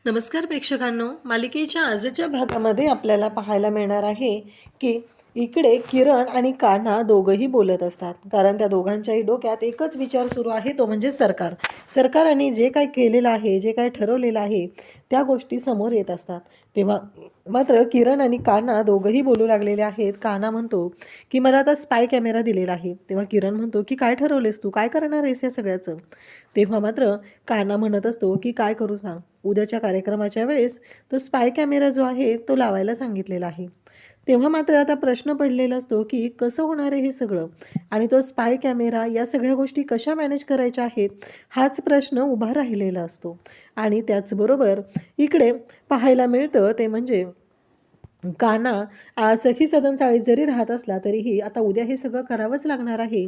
नमस्कार प्रेक्षकांनो, मालिकेच्या आजच्या भागामध्ये आपल्याला पाहायला मिळणार आहे की इकडे किरण आणि कान्हा दोघंही बोलत असतात. कारण त्या दोघांच्याही डोक्यात एकच विचार सुरू आहे, तो म्हणजे सरकारने जे काय केलेलं आहे, जे काय ठरवलेलं आहे त्या गोष्टी समोर येत असतात. तेव्हा मात्र किरण आणि कान्हा दोघंही बोलू लागलेले आहेत. कान्हा म्हणतो की मला आता स्पाय कॅमेरा दिलेला आहे. तेव्हा किरण म्हणतो की काय ठरवलेस तू, काय करणार आहेस या सगळ्याचं. तेव्हा मात्र कान्हा म्हणत असतो की काय करू सांग, उद्याच्या कार्यक्रमाच्या वेळेस तो स्पाय कॅमेरा जो आहे तो लावायला सांगितलेला आहे. तेव्हा मात्र आता प्रश्न पडलेला असतो की कसं होणार आहे हे सगळं, आणि तो स्पाय कॅमेरा या सगळ्या गोष्टी कशा मॅनेज करायच्या आहेत हाच प्रश्न उभा राहिलेला असतो. आणि त्याचबरोबर इकडे पाहायला मिळतं ते म्हणजे कान्हा सखी सदन चाळीत जरी राहत असला तरीही आता उद्या हे सगळं करावंच लागणार आहे,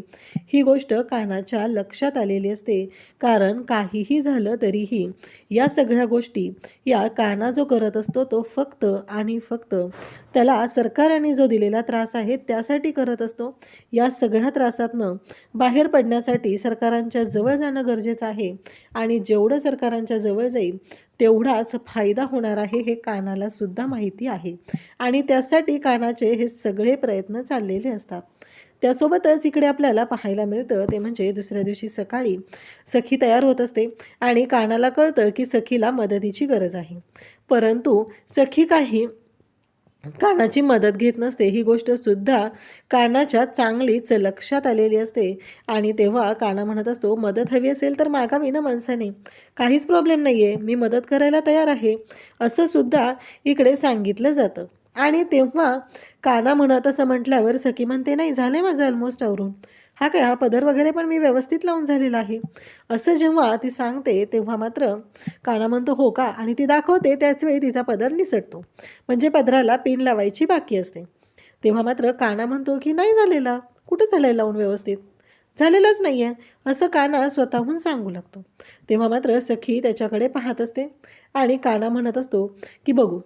ही गोष्ट कान्हाच्या लक्षात आलेली असते. कारण काहीही झालं तरीही या सगळ्या गोष्टी या कान्हा जो करत असतो तो फक्त आणि फक्त त्याला सरकारने जो दिलेला त्रास आहे त्यासाठी करत असतो. या सगळ्या त्रासातनं बाहेर पडण्यासाठी सरकारांच्या जवळ जाणं गरजेचं आहे, आणि जेवढं सरकारांच्या जवळ जाईल तेवढाच फायदा होणार आहे हे कान्हाला सुद्धा माहिती आहे. आणि त्यासाठी कान्हाचे हे सगळे प्रयत्न चाललेले असतात. त्यासोबतच इकडे आपल्याला पाहायला मिळतं ते म्हणजे दुसऱ्या दिवशी सकाळी सखी तयार होत असते आणि कान्हाला कळतं की सखीला मदतीची गरज आहे. परंतु सखी काही कान्हाची मदत घेत नसते, ही गोष्ट सुद्धा कान्हाच्या चांगलीच लक्षात आलेली असते. आणि तेव्हा कान्हा म्हणत असतो, मदत हवी असेल तर मागावी ना माणसाने, काहीच प्रॉब्लेम नाही आहे, मी मदत करायला तयार आहे, असं सुद्धा इकडे सांगितलं जातं. आणि तेव्हा कान्हा म्हणत असं म्हटल्यावर सखी म्हणते, नाही झालं माझं ऑलमोस्ट आवरून, हा काय हा पदर वगैरे पण मी व्यवस्थित लावून झालेला आहे, असं जेव्हा ती सांगते तेव्हा मात्र कान्हा म्हणतो हो का, आणि ती दाखवते त्याच वेळी तिचा पदर निसटतो, म्हणजे पदराला पिन लावायची बाकी असते. तेव्हा मात्र कान्हा म्हणतो की नाही झालेला, कुठं झालंय लावून व्यवस्थित, झालेलंच नाही आहे, असं कान्हा स्वतःहून सांगू लागतो. तेव्हा मात्र सखी त्याच्याकडे पाहत असते आणि कान्हा म्हणत असतो की बघू,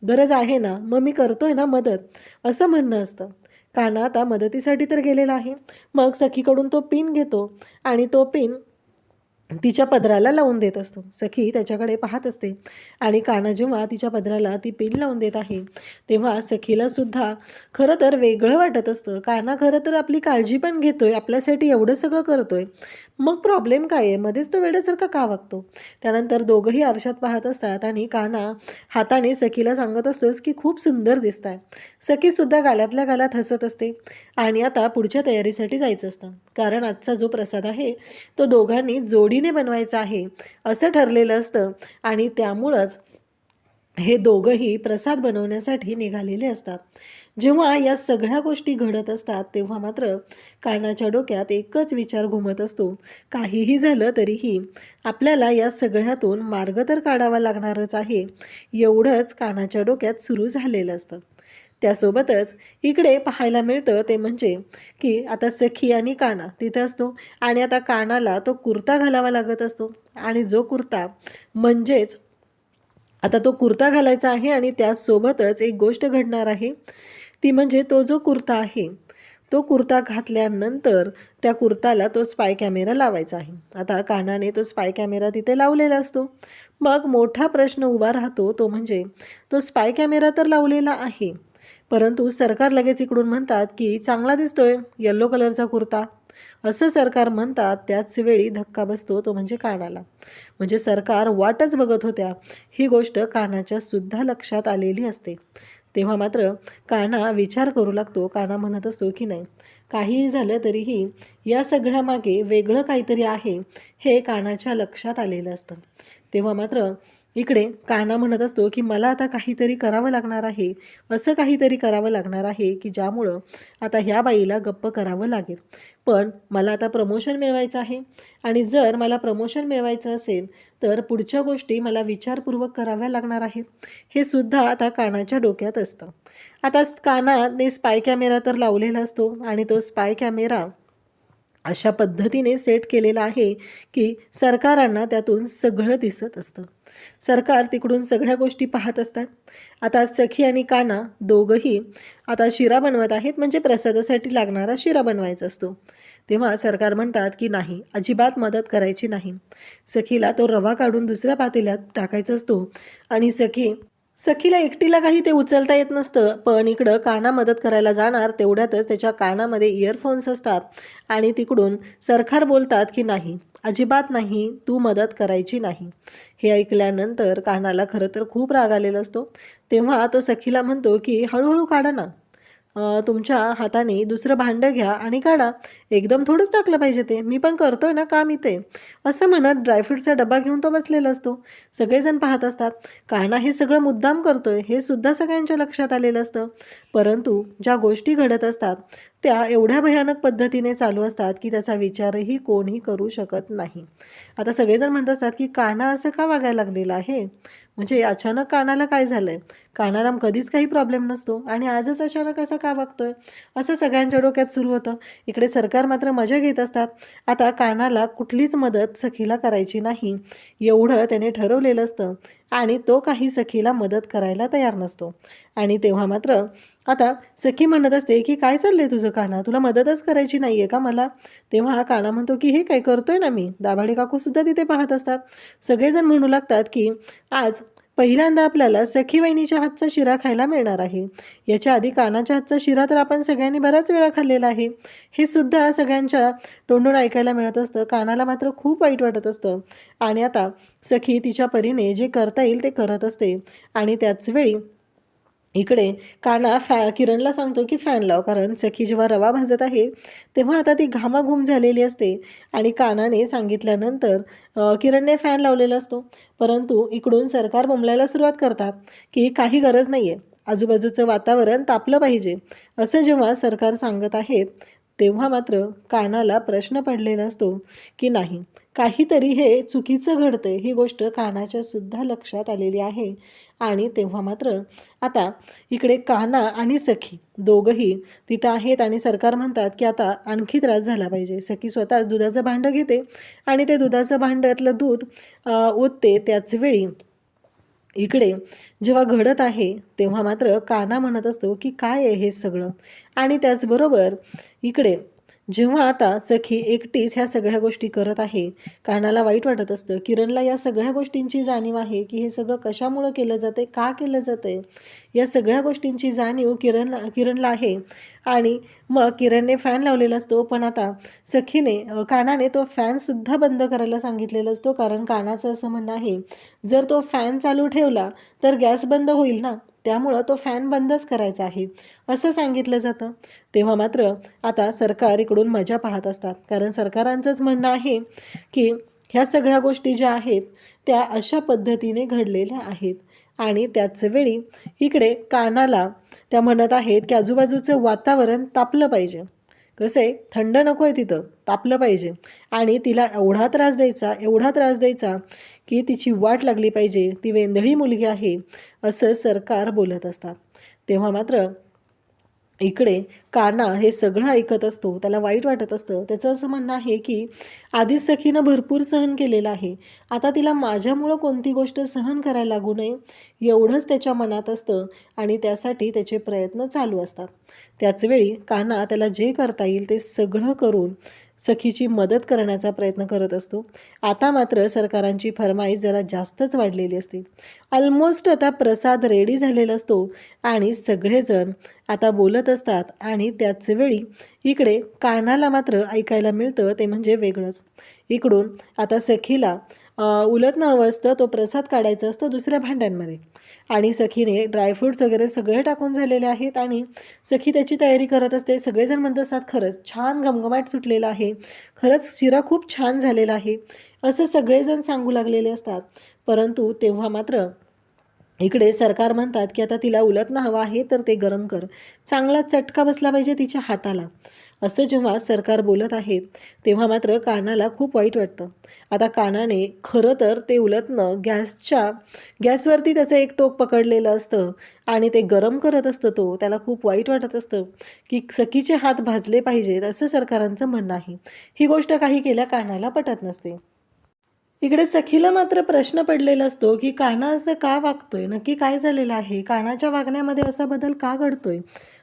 गरज आहे ना मग मी करतोय ना मदत, असं म्हणणं असतं. कान्हा आता मदतीसाठी तर गेलेला आहे. मग सखीकडून तो पिन घेतो आणि तो पिन तिच्या पदराला लावून देत असतो. सखी त्याच्याकडे पाहत असते आणि कान्हा जेव्हा तिच्या पदराला ती पिन लावून देत आहे तेव्हा सखीला सुद्धा खरं तर वेगळं वाटत असतं. कान्हा खरं तर आपली काळजी पण घेतोय, आपल्यासाठी एवढं सगळं करतोय, मग प्रॉब्लेम काय आहे, मध्येच तो वेड्यासारखा का वागतो. त्यानंतर दोघंही आरशात पाहत असतात आणि कान्हा हाताने सखीला सांगत असतोस की खूप सुंदर दिसताय. सखीसुद्धा गालातल्या गालात हसत असते. आणि आता पुढच्या तयारीसाठी जायचं असतं, कारण आजचा जो प्रसाद आहे तो दोघांनी जोडीने बनवायचा आहे असं ठरलेलं असतं. आणि त्यामुळंच हे दोघंही प्रसाद बनवण्यासाठी निघालेले असतात. जेव्हा या सगळ्या गोष्टी घडत असतात तेव्हा मात्र कान्हाच्या डोक्यात एकच विचार घुमत असतो, काहीही झालं तरीही आपल्याला या सगळ्यातून मार्ग तर काढावा लागणारच आहे, एवढंच कान्हाच्या डोक्यात सुरू झालेलं असतं. त्यासोबतच इकडे पाहायला मिळतं ते म्हणजे की आता सखी आणि कान्हा तिथं असतो आणि आता कान्हाला तो कुर्ता घालावा लागत असतो. आणि जो कुर्ता म्हणजेच आता तो कुर्ता घालायचा आहे आणि त्यासोबतच एक गोष्ट घडणार आहे, ती म्हणजे तो जो कुर्ता आहे तो कुर्ता घातल्यानंतर त्या कुर्ताला तो स्पाय कॅमेरा लावायचा आहे. आता कान्हाने तो स्पाय कॅमेरा तिथे लावलेला असतो. मग मोठा प्रश्न उभा राहतो तो म्हणजे तो स्पाय कॅमेरा तर लावलेला आहे, परंतु सरकार लगेच इकडून म्हणतात की चांगला दिसतोय येल्लो कलरचा कुर्ता, असं सरकार म्हणतात. त्याच वेळी धक्का बसतो तो म्हणजे कान्हाला, म्हणजे सरकार वाटच बघत होत्या ही गोष्ट कान्हाच्या सुद्धा लक्षात आलेली असते. तेव्हा मात्र कान्हा विचार करू लागतो. कान्हा म्हणत असतो की नाही, काहीही झालं तरीही या सगळ्यामागे वेगळं काहीतरी आहे हे कान्हाच्या लक्षात आलेलं असतं. तेव्हा मात्र इकडे कान्हा म्हणत असतो की मला आता काहीतरी करावं लागणार आहे, असं काहीतरी करावं लागणार आहे की ज्यामुळं आता ह्या बाईला गप्प करावं लागेल. पण मला आता प्रमोशन मिळवायचं आहे, आणि जर मला प्रमोशन मिळवायचं असेल तर पुढच्या गोष्टी मला विचारपूर्वक कराव्या लागणार आहेत, हे सुद्धा आता कान्हाच्या डोक्यात असतं. आता कान्हाने स्पाय कॅमेरा तर लावलेला असतो आणि तो स्पाय कॅमेरा अशा पद्धतीने सेट केलेलं आहे की सरकारांना त्यातून सगळं दिसत असतं. सरकार तिकडून सगळ्या गोष्टी पाहत असतात. आता सखी आणि काना दोघंही आता शिरा बनवत आहेत, म्हणजे प्रसादासाठी लागणारा शिरा बनवायचा असतो. तेव्हा सरकार म्हणतात की नाही, अजिबात मदत करायची नाही. सखीला तो रवा काढून दुसऱ्या पातेल्यात टाकायचा असतो आणि सखीला एकटीला काही ते उचलता येत नसतं. पण इकडं काना मदत करायला जाणार तेवढ्यातच त्याच्या कानामध्ये इयरफोन्स असतात आणि तिकडून सरकार बोलतात की नाही, अजिबात नाही, तू मदत करायची नाही. हे ऐकल्यानंतर कानाला खरं तर खूप राग आलेला असतो. तेव्हा तो सखीला म्हणतो की हळूहळू काढा ना, तुमच्या हाताने दुसरं भांडं घ्या आणि काढा. एकदम थोडंच टाकलं पाहिजे ते, मी पण करतोय ना काम इथे. असं म्हणत ड्रायफ्रूटचा डबा घेऊन तो बसलेला असतो. सगळेजण पाहत असतात. कान्हा हे सगळं मुद्दाम करतोय हे सुद्धा सगळ्यांच्या लक्षात आलेलं असतं. परंतु ज्या गोष्टी घडत असतात त्या एवढ्या भयानक पद्धतीने चालू असतात की त्याचा विचारही कोणी करू शकत नाही. आता सगळेजण म्हणत असतात की कान्हा असं का वागायला लागलेला आहे, म्हणजे अचानक कानाला काय झालंय? कानाला कधीच काही प्रॉब्लेम नसतो आणि आजच अचानक असा का वागतोय, असं सगळ्यांच्या डोक्यात सुरू होतं. इकडे सरकार मात्र मजा घेत असतात. आता कानाला कुठलीच मदत सखीला करायची नाही एवढं त्याने ठरवलेलं असतं आणि तो काही सखीला मदत करायला तयार नसतो. आणि तेव्हा मात्र आता सखी म्हणत असते की काय चाललंय तुझं काना, तुला मदतच करायची नाहीये का मला? तेव्हा हा काना म्हणतो की हे काय करतोय ना मी. दाभाडे काकू सुद्धा तिथे पाहत असतात. सगळेजण म्हणू लागतात की आज पहिल्यांदा आपल्याला सखी वहिनीच्या हातचा शिरा खायला मिळणार आहे. याच्या आधी कानाच्या हातचा शिरा तर आपण सगळ्यांनी बराच वेळा खाल्लेला आहे. हे सुद्धा सगळ्यांच्या तोंडून ऐकायला मिळत असतं. कानाला मात्र खूप वाईट वाटत असतं आणि आता सखी तिच्या परीने जे करता येईल ते करत असते आणि त्याच वेळी इकडे काना किरणला सांगतो की फॅन लाव, कारण सखी जेव्हा रवा भाजत आहे तेव्हा आता ती घामाघूम झालेली असते आणि कानाने सांगितल्यानंतर किरणने फॅन लावलेला असतो. परंतु इकडून सरकार बोंबलायला सुरुवात करतात की काही गरज नाही आहे, आजूबाजूचं वातावरण तापलं पाहिजे. असं जेव्हा सरकार सांगत आहेत तेव्हा मात्र कानाला प्रश्न पडलेला असतो की नाही, काहीतरी हे चुकीचं घडतंय. ही गोष्ट कानाच्या सुद्धा लक्षात आलेली आहे आणि तेव्हा मात्र आता इकडे कान्हा आणि सखी दोघंही तिथं आहेत आणि सरकार म्हणतात की आता आणखी त्रास झाला पाहिजे. सखी स्वतःच दुधाचं भांडं घेते आणि ते दुधाचं भांड्यातलं दूध ओतते. त्याच वेळी इकडे जेव्हा घडत आहे तेव्हा मात्र कान्हा म्हणत असतो की काय आहे हे सगळं. आणि त्याचबरोबर इकडे जेव्हा आता सखी एकटीच ह्या सगळ्या गोष्टी करत आहे, कानाला वाईट वाटत असतं. किरणला या सगळ्या गोष्टींची जाणीव आहे की हे सगळं कशामुळं केलं जाते, का केलं जाते, या सगळ्या गोष्टींची जाणीव किरणला आहे. आणि मग किरणने फॅन लावलेला असतो, पण आता कानाने तो फॅनसुद्धा बंद करायला सांगितलेला असतो. कारण कानाचं असं म्हणणं आहे, जर तो फॅन चालू ठेवला तर गॅस बंद होईल ना, त्यामुळं तो फॅन बंदच करायचा आहे असं सांगितलं जातं. तेव्हा मात्र आता सरकार इकडून मजा पाहत असतात, कारण सरकारांचंच म्हणणं आहे की ह्या सगळ्या गोष्टी ज्या आहेत त्या अशा पद्धतीने घडलेल्या आहेत. आणि त्याच वेळी इकडे कानाला त्या म्हणत आहेत की आजूबाजूचं वातावरण तापलं पाहिजे. कसं आहे, थंड नको आहे तिथं, तापलं पाहिजे. आणि तिला एवढा त्रास द्यायचा, एवढा त्रास द्यायचा की तिची वाट लागली पाहिजे, ती वेंधळी मुलगी आहे असं सरकार बोलत असतात. तेव्हा मात्र इकडे कान्हा हे सगळं ऐकत असतो. त्याला वाईट वाटत असतं. त्याचं असं म्हणणं आहे की आधीच सखीनं भरपूर सहन केलेलं आहे, आता तिला माझ्यामुळं कोणती गोष्ट सहन करायला लागू नये एवढंच त्याच्या मनात असतं आणि त्यासाठी त्याचे प्रयत्न चालू असतात. त्याचवेळी कान्हा त्याला जे करता येईल ते सगळं करून सखीची मदत करण्याचा प्रयत्न करत असतो. आता मात्र सरकारांची फरमाईश जरा जास्तच वाढलेली असते. ऑलमोस्ट आता प्रसाद रेडी झालेला असतो आणि सगळेजण आता बोलत असतात आणि त्याच वेळी इकडे कानाला मात्र ऐकायला मिळतं ते म्हणजे वेगळंच. इकडून आता सखीला उलटणं हवं असतं, तो प्रसाद काढायचा असतो दुसऱ्या भांड्यांमध्ये आणि सखीने ड्रायफ्रूट्स वगैरे सगळे टाकून झालेले आहेत आणि सखी त्याची तयारी करत असते. सगळेजण म्हणत असतात खरंच छान घमघमाट सुटलेला आहे, खरंच शिरा खूप छान झालेला आहे असं सगळेजण सांगू लागलेले असतात. परंतु तेव्हा मात्र इकडे सरकार म्हणतात की आता तिला उलटणं हवं आहे तर ते गरम कर, चांगला चटका बसला पाहिजे तिच्या हाताला. असं जेव्हा सरकार बोलत आहेत तेव्हा मात्र कानाला खूप वाईट वाटतं. आता कानाने खरं तर ते उलटणं गॅसवरती त्याचं एक टोक पकडलेलं असतं आणि ते गरम करत असतो तो. त्याला खूप वाईट वाटत असतं की सखीचे हात भाजले पाहिजेत असं सरकारांचं म्हणणं आहे. ही गोष्ट काही केल्या कानाला पटत नसते. इकडे सखीला मात्र प्रश्न पडलेला असतो की कान्हा असं का वागतोय, नक्की काय झालेलं आहे, कानाच्या वागण्यामध्ये असा बदल का घडतोय,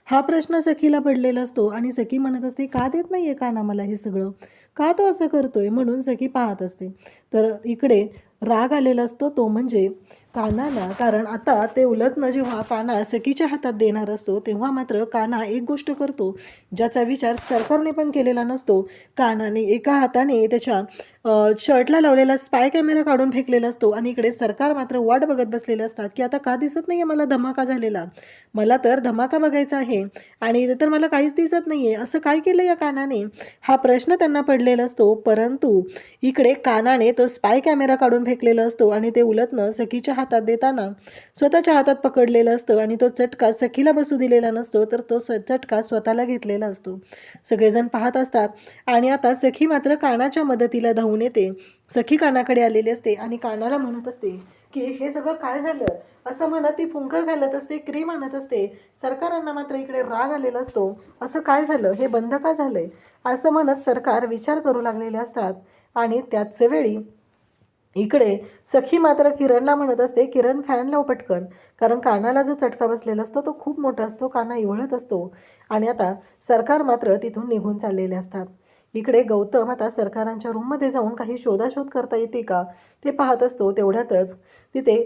हा प्रश्न सखीला पडलेला असतो. आणि सखी म्हणत असते का देत नाहीये कान्हा मला हे सगळं, का तो असं करतोय, म्हणून सखी पाहत असते. तर इकडे राग आलेला असतो तो म्हणजे कान्हाला. कारण आता ते उलटणं जेव्हा कान्हा सखीच्या हातात देणार असतो तेव्हा मात्र कान्हा एक गोष्ट करतो ज्याचा विचार सरकारने पण केलेला नसतो. कान्हाने एका हाताने त्याच्या शर्टला लावलेला स्पाय कॅमेरा काढून फेकलेला असतो आणि इकडे सरकार मात्र वाट बघत बसलेले असतात की आता का दिसत नाहीये मला धमाका झालेला, मला तर धमाका बघायचा आहे आणि इथे तर मला काहीच दिसत नाहीये, असं काय केलं या कानाने, हा प्रश्न त्यांना पडलेला असतो. परंतु इकडे कानाने तो स्पाय कॅमेरा काढून फेकलेला असतो आणि ते उलटणं सखीच्या हातात देताना स्वतःच्या हातात पकडलेलं असतं आणि तो चटका सखीला बसू दिलेला नसतो, तर तो चटका स्वतःला घेतलेला असतो. सगळेजण पाहत असतात आणि आता सखी मात्र कानाच्या मदतीला धावून येते. सखी कानाकडे आलेली असते आणि कानाला म्हणत असते की हे सगळं काय झालं, असं म्हणत ती फुंकर घालत असते, क्रीम आणत असते. सरकारांना मात्र इकडे राग आलेला असतो. असं काय झालं, हे बंद का झालंय, असं म्हणत सरकार विचार करू लागलेले असतात. आणि त्याच वेळी इकडे सखी मात्र किरणला म्हणत असते, किरण फॅन लाव पटकन, कारण कानाला जो चटका बसलेला असतो तो खूप मोठा असतो, काना इवळत असतो. आणि आता सरकार मात्र तिथून निघून चाललेले असतात. इकडे गौतम आता सरकारांच्या रूममध्ये जाऊन काही शोधाशोध करता येते का ते पाहत असतो. तेवढ्यातच तिथे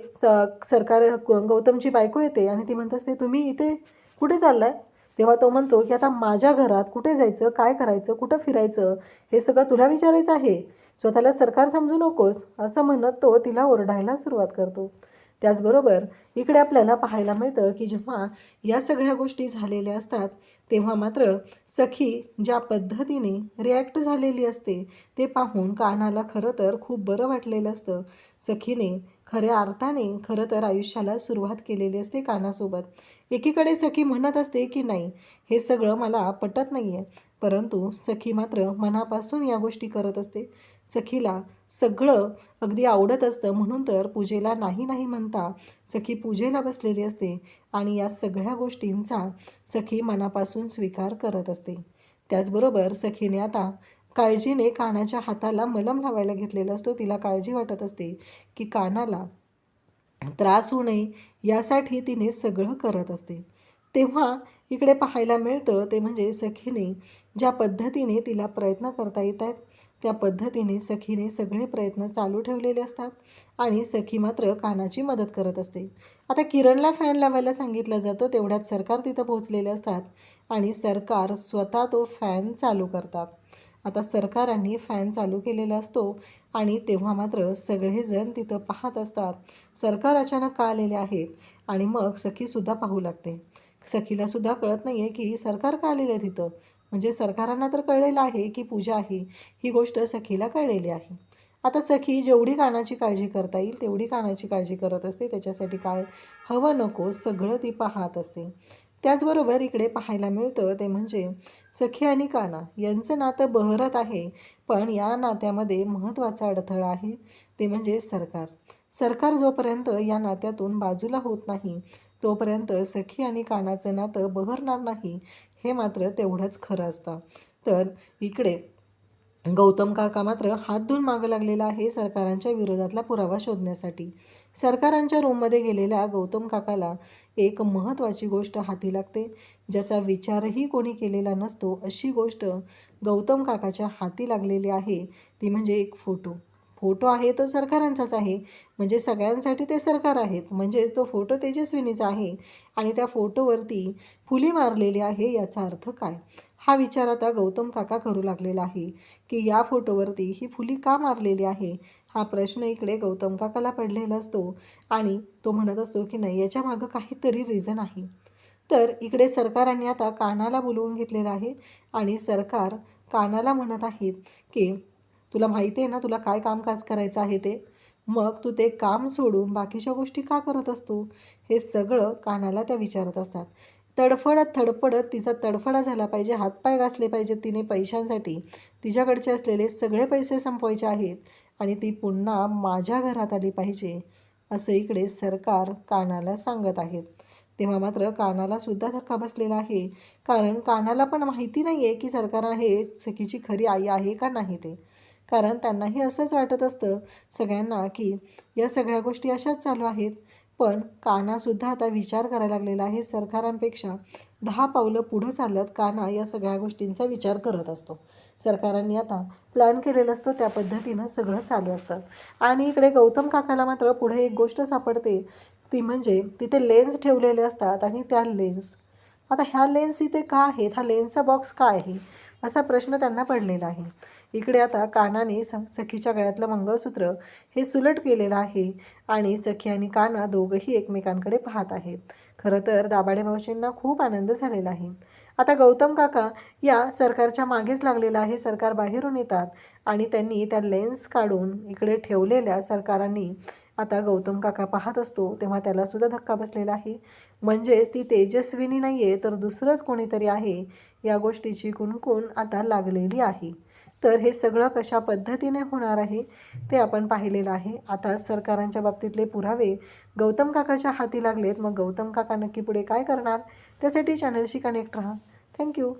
सरकार गौतमची बायको येते आणि ती म्हणत असते, तुम्ही इथे कुठे चाललाय. तेव्हा तो म्हणतो की आता माझ्या घरात कुठे जायचं, काय करायचं, कुठं फिरायचं, हे सगळं तुला विचारायचं आहे, स्वतःला सरकार समजू नकोस, असं म्हणत तो तिला ओरडायला सुरुवात करतो. त्याचबरोबर इकडे आपल्याला पाहायला मिळतं की जेव्हा या सगळ्या गोष्टी झालेल्या असतात तेव्हा मात्र सखी ज्या पद्धतीने रिॲक्ट झालेली असते ते पाहून कान्हाला खरं तर खूप बरं वाटलेलं असतं. सखीने खऱ्या अर्थाने खरं तर आयुष्याला सुरुवात केलेली असते कान्हासोबत. एकीकडे सखी म्हणत असते की नाही, हे सगळं मला पटत नाही आहे, परंतु सखी मात्र मनापासून या गोष्टी करत असते. सखीला सगळं अगदी आवडत असतं, म्हणून तर पूजेला नाही नाही म्हणता सखी पूजेला बसलेली असते आणि या सगळ्या गोष्टींचा सखी मनापासून स्वीकार करत असते. त्याचबरोबर सखीने आता काळजीने कानाच्या हाताला मलम लावायला घेतलेला असतो. तिला काळजी वाटत असते की कानाला त्रास होऊ नये यासाठी तिने सगळं करत असते. तेव्हा इकडे पाहायला मिळतं ते म्हणजे सखीने ज्या पद्धतीने तिला प्रयत्न करता येत आहेत त्या पद्धतीने सखीने सगळे प्रयत्न चालू ठेवलेले असतात आणि सखी मात्र कानाची मदत करत असते. आता किरणला फॅन लावायला सांगितलं जातं, तेवढ्यात सरकार तिथं पोहोचलेले असतात आणि सरकार स्वतः तो फॅन चालू करतात. आता सरकारांनी फॅन चालू केलेला असतो आणि तेव्हा मात्र सगळेजण तिथं पाहत असतात सरकार अचानक का आलेले आहेत. आणि मग सखीसुद्धा पाहू लागते. सखीलासुद्धा कळत नाही आहे की सरकार का आलेलं आहे तिथं. म्हणजे सरकारांना तर कळलेलं आहे की पूजा आहे, ही गोष्ट सखीला कळलेली आहे. आता सखी जेवढी कानाची काळजी करता येईल तेवढी कानाची काळजी करत असते. त्याच्यासाठी काय हवं नको सगळं ती पाहत असते. त्याचबरोबर इकडे पाहायला मिळतं ते म्हणजे सखी आणि काना यांचं नातं बहरत आहे, पण या नात्यामध्ये महत्त्वाचा अडथळा आहे ते म्हणजे सरकार. सरकार जोपर्यंत या नात्यातून बाजूला होत नाही तोपर्यंत सखी आणि कानाचं नातं बहरणार नाही, हे मात्र तेवढंच खरं असतं. तर इकडे गौतम काका मात्र हात धुवून मागं लागलेला आहे सरकारांच्या विरोधातला पुरावा शोधण्यासाठी. सरकारांच्या रूममध्ये गेलेल्या गौतम काकाला एक महत्त्वाची गोष्ट हाती लागते, ज्याचा विचारही कोणी केलेला नसतो. अशी गोष्ट गौतम काकाच्या हाती लागलेली आहे ती म्हणजे एक फोटो. फोटो आहे तो सरकारांचाच आहे, म्हणजे सगळ्यांसाठी ते सरकार आहेत, म्हणजेच तो फोटो तेजस्विनीचा आहे आणि त्या फोटोवरती फुली मारलेली आहे. याचा अर्थ काय, हा विचार आता गौतम काका करू लागलेला आहे की या फोटोवरती ही फुली का मारलेली आहे. हा प्रश्न इकडे गौतम काकाला पडलेला असतो आणि तो म्हणत असतो की नाही, याच्या मागं काहीतरी रिझन आहे. तर इकडे सरकारांनी आता कानाला बोलवून घेतलेलं आहे आणि सरकार कानाला म्हणत आहेत की तुला माहिती आहे ना तुला काय कामकाज करायचं आहे ते, मग तू ते काम सोडून बाकीच्या गोष्टी का करत असतो? हे सगळं कानाला त्या विचारत असतात. तडफडत तिचा तडफडा झाला पाहिजे, हातपाय घासले पाहिजेत तिने पैशांसाठी. तिच्याकडचे असलेले सगळे पैसे संपवायचे आहेत आणि ती पुन्हा माझ्या घरात आली पाहिजे, असं इकडे सरकार कानाला सांगत आहेत. तेव्हा मात्र कानाला सुद्धा धक्का बसलेला आहे. कारण कानाला पण माहिती नाही आहे की सरकार हे सखीची खरी आई आहे का नाही ते. कारण त्यांनाही असंच वाटत असतं सगळ्यांना की या सगळ्या गोष्टी अशाच चालू आहेत. पण कानासुद्धा आता विचार करायला लागलेला आहे. सरकारांपेक्षा 10 पावलं पुढं चालत काना या सगळ्या गोष्टींचा विचार करत असतो. सरकारांनी आता प्लॅन केलेला असतो, त्या पद्धतीनं सगळं चालू असतं. आणि इकडे गौतम काकाला मात्र पुढे एक गोष्ट सापडते, ती म्हणजे तिथे लेन्स ठेवलेले असतात आणि त्या लेन्स, आता ह्या लेन्स इथे का आहेत, हा लेन्सचा बॉक्स का आहे, असा प्रश्न त्यांना पडलेला आहे. इकडे आता कानाने सखीच्या गळ्यातलं मंगळसूत्र हे सुलट केलेलं आहे आणि सखी आणि काना दोघंही एकमेकांकडे पाहत आहेत. खरं तर दाभाडे मावशींना खूप आनंद झालेला आहे. आता गौतम काका या सरकारच्या मागेच लागलेला आहे. सरकार बाहेरून येतात आणि त्यांनी त्या लेन्स काढून इकडे ठेवलेल्या सरकारांनी आता गौतम काका पाहत असतो तेव्हा त्यालासुद्धा धक्का बसलेला आहे. म्हणजेच ती तेजस्विनी नाही आहे तर दुसरंच कोणीतरी आहे, या गोष्टीची कुणकुण आता लागलेली आहे. तर हे सगळं कशा पद्धतीने होणार आहे ते आपण पाहिलेलं आहे. आता सरकारांच्या बाबतीतले पुरावे गौतम काकाच्या हाती लागलेत. मग गौतम काका नक्की पुढे काय करणार, त्यासाठी चॅनलशी कनेक्ट राहा. थँक्यू.